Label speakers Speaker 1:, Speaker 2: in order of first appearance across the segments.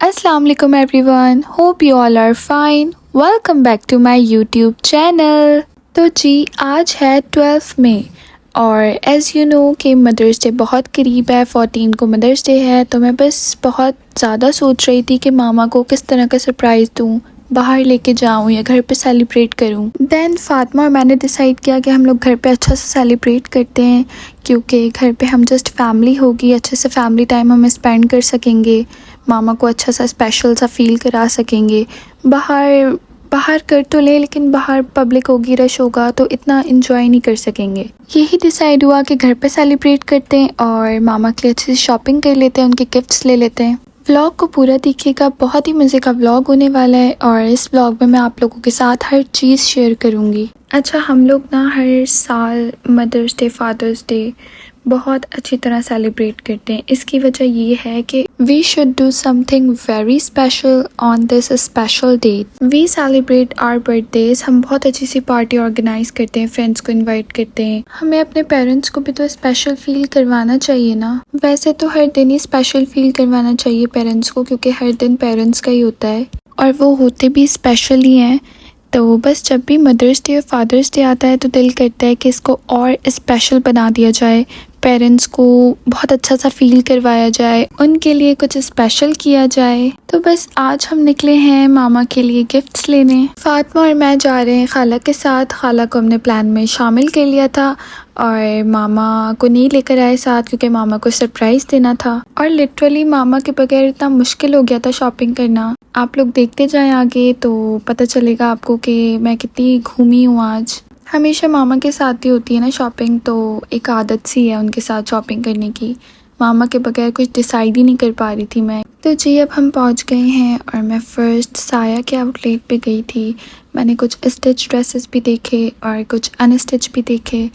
Speaker 1: Assalamu alaikum everyone. Hope you all are fine. Welcome back to my YouTube channel. तो जी आज है 12 मई और as you know कि mother's day बहुत करीब है। 14 को मदर्स डे है, तो मैं बस बहुत ज़्यादा सोच रही थी कि मामा को किस तरह का सरप्राइज़ दूँ, बाहर लेके जाऊँ या घर पे सेलिब्रेट करूँ। देन फातिमा और मैंने डिसाइड किया कि हम लोग घर पे अच्छा सा सेलिब्रेट करते हैं, क्योंकि घर पे हम जस्ट फैमिली होगी, अच्छे से फैमिली टाइम हम स्पेंड कर सकेंगे, मामा को अच्छा सा स्पेशल सा फील करा सकेंगे। बाहर कर तो ले, लेकिन बाहर पब्लिक होगी, रश होगा, तो इतना इंजॉय नहीं कर सकेंगे। यही डिसाइड हुआ कि घर पे सेलिब्रेट करते हैं और मामा के लिए अच्छी सी शॉपिंग कर लेते हैं, उनके गिफ्ट्स ले लेते हैं। व्लॉग को पूरा देखिएगा, बहुत ही मज़े का व्लॉग होने वाला है और इस व्लॉग में मैं आप लोगों के साथ हर चीज़ शेयर करूँगी। अच्छा, हम लोग ना हर साल मदर्स डे, फादर्स डे बहुत अच्छी तरह सेलिब्रेट करते हैं। इसकी वजह ये है कि we should do something very special on this special date. We celebrate our birthdays. हम बहुत अच्छी सी पार्टी ऑर्गेनाइज करते हैं, फ्रेंड्स को इनवाइट करते हैं। हमें अपने पेरेंट्स को भी तो स्पेशल फील करवाना चाहिए ना। वैसे तो हर दिन ही स्पेशल फील करवाना चाहिए पेरेंट्स को, क्योंकि हर दिन पेरेंट्स का ही होता है और वो होते भी स्पेशल ही हैं। तो बस जब भी मदर्स डे और फादर्स डे आता है तो दिल करता है कि इसको और स्पेशल बना दिया जाए, पेरेंट्स को बहुत अच्छा सा फील करवाया जाए, उनके लिए कुछ स्पेशल किया जाए। तो बस आज हम निकले हैं मामा के लिए गिफ्ट्स लेने। फातिमा और मैं जा रहे हैं खाला के साथ। खाला को हमने प्लान में शामिल कर लिया था और मामा को नहीं लेकर आए साथ, क्योंकि मामा को सरप्राइज़ देना था। और लिटरली मामा के बगैर इतना मुश्किल हो गया था शॉपिंग करना। आप लोग देखते जाएं आगे तो पता चलेगा आपको कि मैं कितनी घूमी हूँ आज। हमेशा मामा के साथ ही होती है ना शॉपिंग, तो एक आदत सी है उनके साथ शॉपिंग करने की। मामा के बगैर कुछ डिसाइड ही नहीं कर पा रही थी मैं। तो जी अब हम पहुंच गए हैं और मैं फ़र्स्ट साया के आउटलेट पे गई थी। मैंने कुछ स्टिच ड्रेसेस भी देखे और कुछ अनस्टिच भी देखे,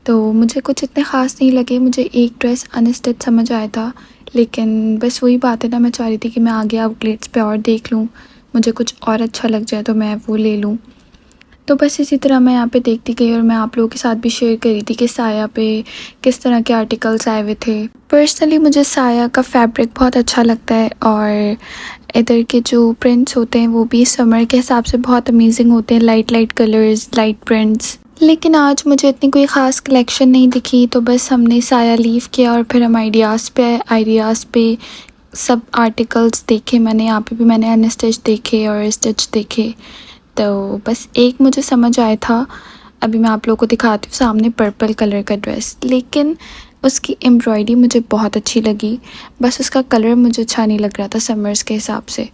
Speaker 1: तो मुझे कुछ इतने ख़ास नहीं लगे। मुझे एक ड्रेस अनस्टिच समझ आया था, लेकिन बस वही बात है ना, मैं चाह रही थी कि मैं आगे आउटलेट्स पे और देख लूँ, मुझे कुछ और अच्छा लग जाए तो मैं वो ले लूँ। तो बस इसी तरह मैं यहाँ पे देखती गई और मैं आप लोगों के साथ भी शेयर कर रही थी कि साया पे किस तरह के आर्टिकल्स आए हुए थे। पर्सनली मुझे साया का फैब्रिक बहुत अच्छा लगता है और इधर के जो प्रिंट्स होते हैं वो भी समर के हिसाब से बहुत अमेजिंग होते हैं, लाइट कलर्स, लाइट प्रिंट्स। लेकिन आज मुझे इतनी कोई ख़ास कलेक्शन नहीं दिखी, तो बस हमने साया लीव किया और फिर हम आइडियाज़ पे सब आर्टिकल्स देखे। मैंने यहाँ पे भी मैंने अनस्टिच देखे और स्टिच देखे, तो बस एक मुझे समझ आया था, अभी मैं आप लोगों को दिखाती हूँ सामने, पर्पल कलर का ड्रेस। लेकिन उसकी एम्ब्रॉयडरी मुझे बहुत अच्छी लगी, बस उसका कलर मुझे अच्छा नहीं लग रहा था समर्स के हिसाब से।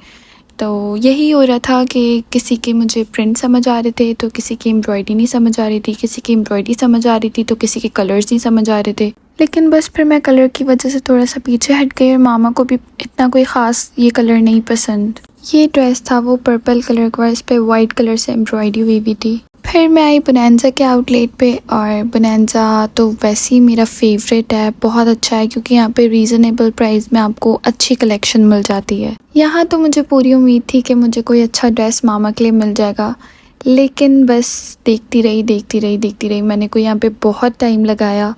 Speaker 1: तो यही हो रहा था कि किसी के मुझे प्रिंट समझ आ रहे थे तो किसी की एम्ब्रॉयडरी नहीं समझ आ रही थी, किसी की एम्ब्रॉयडरी समझ आ रही थी तो किसी के कलर्स नहीं समझ आ रहे थे। लेकिन बस फिर मैं कलर की वजह से थोड़ा सा पीछे हट गई और मामा को भी इतना कोई ख़ास ये कलर नहीं पसंद। ये ड्रेस था वो पर्पल कलर का, इस पे वाइट कलर से एम्ब्रॉयडरी हुई भी थी। फिर मैं आई बोनांजा के आउटलेट पे और बोनांजा तो वैसे ही मेरा फेवरेट है, बहुत अच्छा है, क्योंकि यहाँ पे रीज़नेबल प्राइस में आपको अच्छी कलेक्शन मिल जाती है। यहाँ तो मुझे पूरी उम्मीद थी कि मुझे कोई अच्छा ड्रेस मामा के लिए मिल जाएगा, लेकिन बस देखती रही। मैंने को यहाँ पे बहुत टाइम लगाया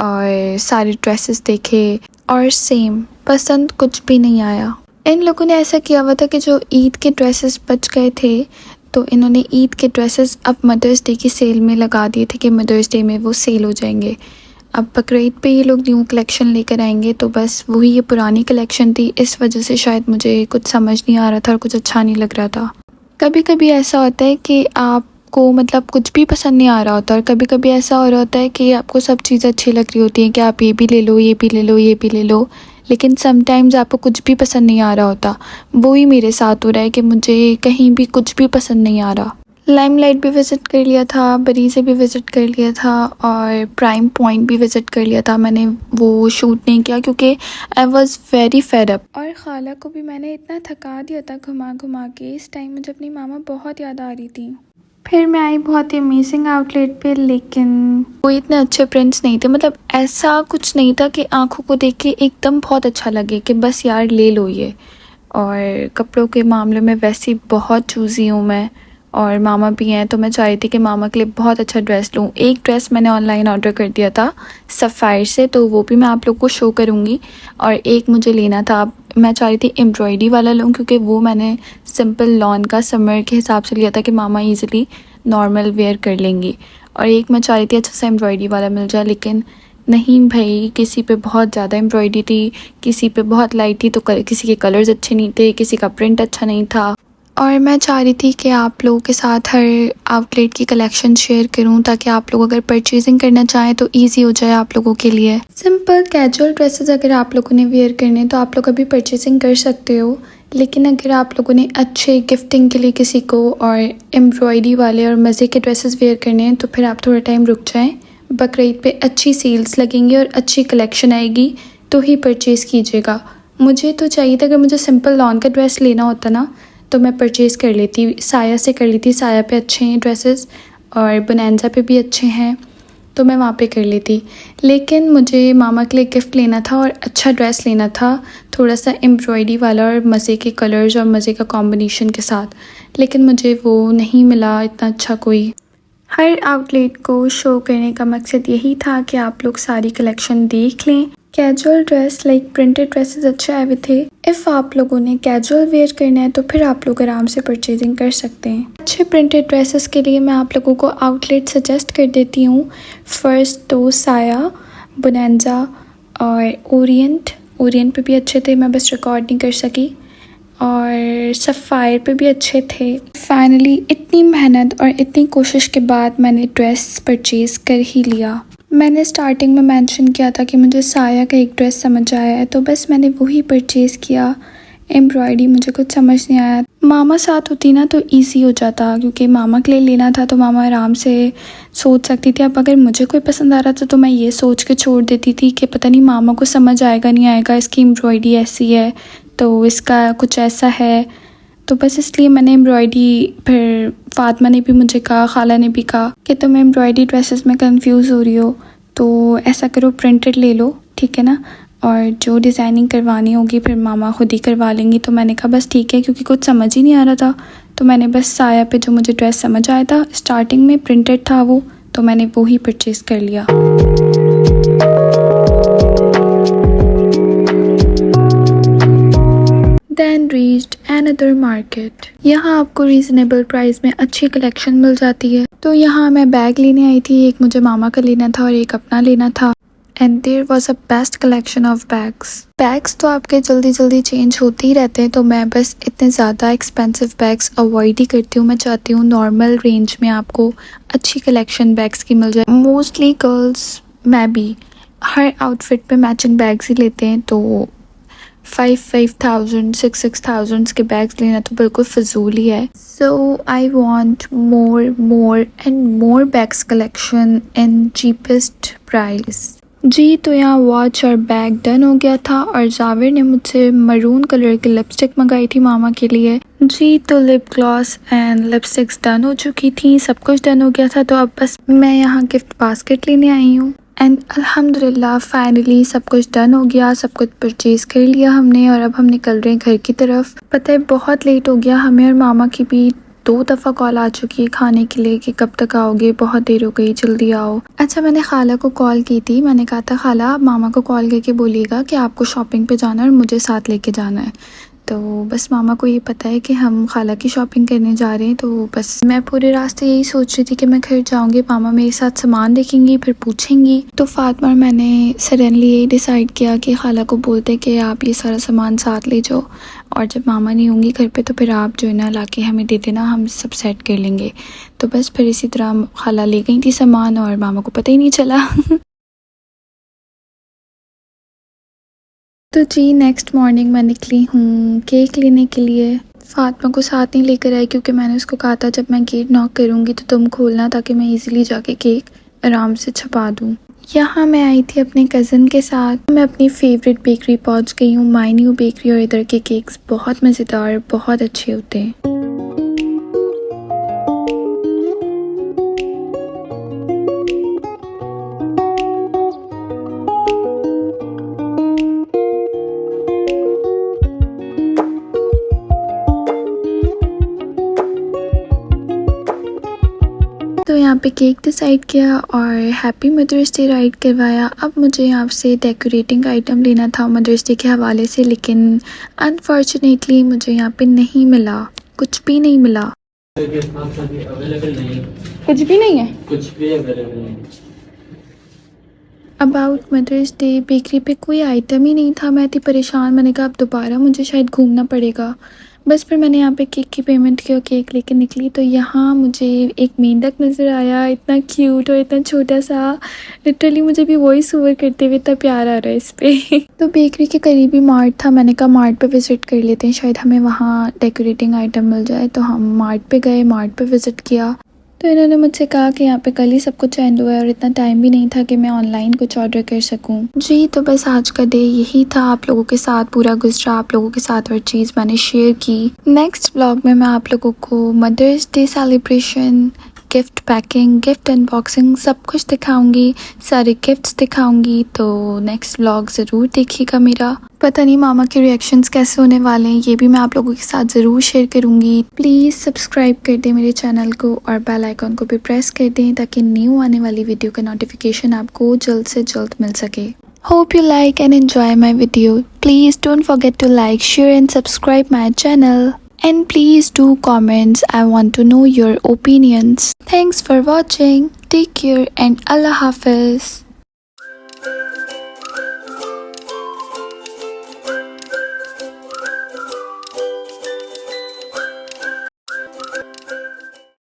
Speaker 1: और सारे ड्रेसेस देखे और सेम पसंद कुछ भी नहीं आया। इन लोगों ने ऐसा किया हुआ था कि जो ईद के ड्रेसेस बच गए थे, तो इन्होंने ईद के ड्रेसेस अब मदर्स डे की सेल में लगा दिए थे कि मदर्स डे में वो सेल हो जाएंगे। अब बकरीद पे ये लोग न्यू कलेक्शन लेकर आएंगे, तो बस वही ये पुरानी कलेक्शन थी, इस वजह से शायद मुझे कुछ समझ नहीं आ रहा था और कुछ अच्छा नहीं लग रहा था। कभी कभी ऐसा होता है कि आपको मतलब कुछ भी पसंद नहीं आ रहा होता, और कभी कभी ऐसा हो रहा होता है कि आपको सब चीज़ें अच्छी लग रही होती हैं कि आप ये भी ले लो, ये भी ले लो, ये भी ले लो, लेकिन समटाइम्स आपको कुछ भी पसंद नहीं आ रहा होता। वो ही मेरे साथ हो रहा है कि मुझे कहीं भी कुछ भी पसंद नहीं आ रहा। लाइमलाइट भी विज़िट कर लिया था, बरीज़े भी विज़िट कर लिया था और प्राइम पॉइंट भी विज़िट कर लिया था। मैंने वो शूट नहीं किया क्योंकि I was very fed up. और खाला को भी मैंने इतना थका दिया था घुमा घुमा के, इस टाइम मुझे अपनी मामा बहुत याद आ रही थी। फिर मैं आई बहुत ही अमेजिंग आउटलेट पे, लेकिन कोई इतने अच्छे प्रिंट्स नहीं थे। मतलब ऐसा कुछ नहीं था कि आंखों को देख के एकदम बहुत अच्छा लगे कि बस यार ले लो ये। और कपड़ों के मामले में वैसे ही बहुत चूज़ी हूँ मैं, और मामा भी हैं, तो मैं चाह रही थी कि मामा के लिए बहुत अच्छा ड्रेस लूँ। एक ड्रेस मैंने ऑनलाइन ऑर्डर कर दिया था सफ़ायर से, तो वो भी मैं आप लोग को शो करूँगी। और एक मुझे लेना था, मैं चाह रही थी एम्ब्रॉयडरी वाला लूँ, क्योंकि वो मैंने सिंपल लॉन का समर के हिसाब से लिया था कि मामा ईज़िली नॉर्मल वेयर कर लेंगी। और एक मैं चाह रही थी अच्छा सा एम्ब्रॉयडरी वाला मिल जाए, लेकिन नहीं भाई, किसी पे बहुत ज़्यादा एम्ब्रॉयडरी थी, किसी पे बहुत लाइट थी, तो किसी के कलर्स अच्छे नहीं थे, किसी का प्रिंट अच्छा नहीं था। और मैं चाह रही थी कि आप लोगों के साथ हर आउटलेट की कलेक्शन शेयर करूं, ताकि आप लोग अगर परचेजिंग करना चाहें तो इजी हो जाए आप लोगों के लिए। सिंपल कैजुअल ड्रेसेस अगर आप लोगों ने वेयर करने तो आप लोग अभी परचेजिंग कर सकते हो, लेकिन अगर आप लोगों ने अच्छे गिफ्टिंग के लिए किसी को और एम्ब्रॉयडरी वाले और मज़े के ड्रेसेस वेयर करने हैं तो फिर आप थोड़ा टाइम रुक जाएं। बकरीद पे अच्छी सेल्स लगेंगी और अच्छी कलेक्शन आएगी तो ही परचेज़ कीजिएगा। मुझे तो चाहिए था, अगर मुझे सिंपल लॉन का ड्रेस लेना होता ना तो मैं परचेज़ कर लेती, साया से कर लेती। साया पे अच्छे हैं ड्रेसेस और बोनांजा पे भी अच्छे हैं, तो मैं वहाँ पे कर लेती। लेकिन मुझे मामा के लिए गिफ्ट लेना था और अच्छा ड्रेस लेना था, थोड़ा सा एम्ब्रॉयडरी वाला और मज़े के कलर्स और मज़े का कॉम्बिनेशन के साथ, लेकिन मुझे वो नहीं मिला इतना अच्छा कोई। हर आउटलेट को शो करने का मकसद यही था कि आप लोग सारी कलेक्शन देख लें। Casual dress like printed dresses अच्छे आए हुए थे। इफ़ आप लोगों ने कैजुअल वेयर करना है तो फिर आप लोग आराम से परचेजिंग कर सकते हैं। अच्छे प्रिंटेड ड्रेसेस के लिए मैं आप लोगों को आउटलेट सजेस्ट कर देती हूँ। फर्स्ट तो साया, बोनांजा और ओरिएंट पे भी अच्छे थे, मैं बस रिकॉर्ड नहीं कर सकी। और सफ़ायर पे भी अच्छे थे। फाइनली इतनी मेहनत और इतनी कोशिश के बाद मैंने ड्रेस परचेज़ कर ही लिया। मैंने स्टार्टिंग में मेंशन किया था कि मुझे साया का एक ड्रेस समझ आया है, तो बस मैंने वही परचेज़ किया। एम्ब्रॉयडरी मुझे कुछ समझ नहीं आया। मामा साथ होती ना तो इजी हो जाता, क्योंकि मामा के लिए लेना था तो मामा आराम से सोच सकती थी। अब अगर मुझे कोई पसंद आ रहा था तो मैं ये सोच के छोड़ देती थी कि पता नहीं मामा को समझ आएगा नहीं आएगा, इसकी एम्ब्रॉयडरी ऐसी है तो इसका कुछ ऐसा है। तो बस इसलिए मैंने एम्ब्रॉयडरी, फिर फातिमा ने भी मुझे कहा, खाला ने भी कहा कि तुम एम्ब्रॉयडरी ड्रेसेस में कंफ्यूज हो रही हो तो ऐसा करो प्रिंटेड ले लो, ठीक है ना, और जो डिज़ाइनिंग करवानी होगी फिर मामा खुद ही करवा लेंगी। तो मैंने कहा बस ठीक है, क्योंकि कुछ समझ ही नहीं आ रहा था तो मैंने बस साया पे जो मुझे ड्रेस समझ आया था, स्टार्टिंग में प्रिंटेड था वो, तो मैंने वो ही परचेज़ कर लिया। Then reached another market. यहाँ आपको रीज़नेबल प्राइस में अच्छी कलेक्शन मिल जाती है। तो यहाँ मैं बैग लेने आई थी, एक मुझे मामा का लेना था और एक अपना लेना था। And there was a best collection of bags तो आपके जल्दी जल्दी चेंज होते ही रहते हैं, तो मैं बस इतने ज़्यादा एक्सपेंसिव बैग्स अवॉइड ही करती हूँ। मैं चाहती हूँ नॉर्मल रेंज में आपको अच्छी कलेक्शन बैग्स की मिल जाए। मोस्टली गर्ल्स, मैं भी हर आउटफिट पे मैचिंग बैग्स ही लेते हैं, तो 5,000 6,000 के बैग्स लेना तो बिल्कुल फजूल ही है। So I want more and more bags collection in cheapest price. जी, तो यहाँ वॉच और बैग डन हो गया था और जावेर ने मुझसे मरून कलर की लिपस्टिक मंगाई थी मामा के लिए। जी, तो lip gloss and lipsticks done हो चुकी थी, सब कुछ डन हो गया था। तो अब बस मैं यहाँ गिफ्ट बास्केट लेने आई हूँ एंड अल्हम्दुलिल्लाह फाइनली सब कुछ डन हो गया, सब कुछ परचेज़ कर लिया हमने और अब हम निकल रहे हैं घर की तरफ। पता है बहुत लेट हो गया हमें, और मामा की भी 2 दफ़ा कॉल आ चुकी है खाने के लिए कि कब तक आओगे, बहुत देर हो गई, जल्दी आओ। अच्छा, मैंने खाला को कॉल की थी, मैंने कहा था खाला आप मामा को कॉल करके बोलिएगा कि आपको शॉपिंग पे जाना है और मुझे साथ लेके जाना है। तो बस मामा को ये पता है कि हम खाला की शॉपिंग करने जा रहे हैं, तो बस मैं पूरे रास्ते यही सोच रही थी कि मैं घर जाऊंगी, मामा मेरे साथ सामान देखेंगी, फिर पूछेंगी। तो फातिमा और मैंने सडनली यही डिसाइड किया कि खाला को बोलते कि आप ये सारा सामान साथ ले जाओ और जब मामा नहीं होंगी घर पे तो फिर आप जो है ना लाके हमें दे देना, हम सब सेट कर लेंगे। तो बस फिर इसी तरह खाला ले गई थी सामान और मामा को पता ही नहीं चला। तो जी नेक्स्ट मॉर्निंग मैं निकली हूँ केक लेने के लिए। फातिमा को साथ नहीं लेकर आई क्योंकि मैंने उसको कहा था जब मैं गेट नॉक करूँगी तो तुम खोलना, ताकि मैं इजीली जाके केक आराम से छपा दूँ। यहाँ मैं आई थी अपने कज़न के साथ। मैं अपनी फेवरेट बेकरी पहुँच गई हूँ, माय न्यू बेकरी, और इधर के केक्स बहुत मज़ेदार, बहुत अच्छे होते हैं। यहाँ पे केक डिसाइड किया और हैप्पी मदर्स डे राइट करवाया। अब मुझे यहाँ से डेकोरेटिंग आइटम लेना था मदर्स डे के हवाले से, लेकिन अनफॉर्चुनेटली मुझे यहाँ पे नहीं मिला, कुछ भी नहीं मिला।
Speaker 2: अवेलेबल नहीं है,
Speaker 1: कुछ भी नहीं है,
Speaker 2: कुछ भी अवेलेबल नहीं।
Speaker 1: अबाउट मदर्स डे बेकरी पे कोई आइटम ही नहीं था। मैं थी परेशान, मैंने कहा अब दोबारा मुझे शायद घूमना पड़ेगा। बस फिर मैंने यहाँ पे केक की पेमेंट की और केक लेके निकली तो यहाँ मुझे एक मेंढक नज़र आया, इतना क्यूट और इतना छोटा सा। लिटरली मुझे भी वॉइस ओवर करते हुए इतना प्यार आ रहा है इस पे। तो बेकरी के करीब ही मार्ट था, मैंने कहा मार्ट पे विज़िट कर लेते हैं, शायद हमें वहाँ डेकोरेटिंग आइटम मिल जाए। तो हम मार्ट पे गए, मार्ट पे विज़िट किया तो इन्होंने मुझसे कहा कि यहाँ पे कल ही सब कुछ एंड हुआ है और इतना टाइम भी नहीं था कि मैं ऑनलाइन कुछ ऑर्डर कर सकूँ। जी तो बस आज का डे यही था, आप लोगों के साथ पूरा गुजरा, आप लोगों के साथ हर चीज़ मैंने शेयर की। नेक्स्ट व्लॉग में मैं आप लोगों को mother's day celebration, gift packing, gift unboxing सब कुछ दिखाऊंगी, सारे गिफ्ट्स दिखाऊंगी। तो नेक्स्ट व्लॉग ज़रूर देखिएगा मेरा। पता नहीं मामा के रिएक्शंस कैसे होने वाले हैं, ये भी मैं आप लोगों के साथ ज़रूर शेयर करूंगी। प्लीज़ सब्सक्राइब कर दें मेरे चैनल को और बेल आइकॉन को भी प्रेस कर दें ताकि न्यू आने वाली वीडियो का नोटिफिकेशन आपको जल्द से जल्द मिल सके। Hope you like and enjoy my video. Please don't forget to like, share and subscribe my channel. And please do comments. I want to know your opinions. Thanks for watching. Take care and Allah Hafiz.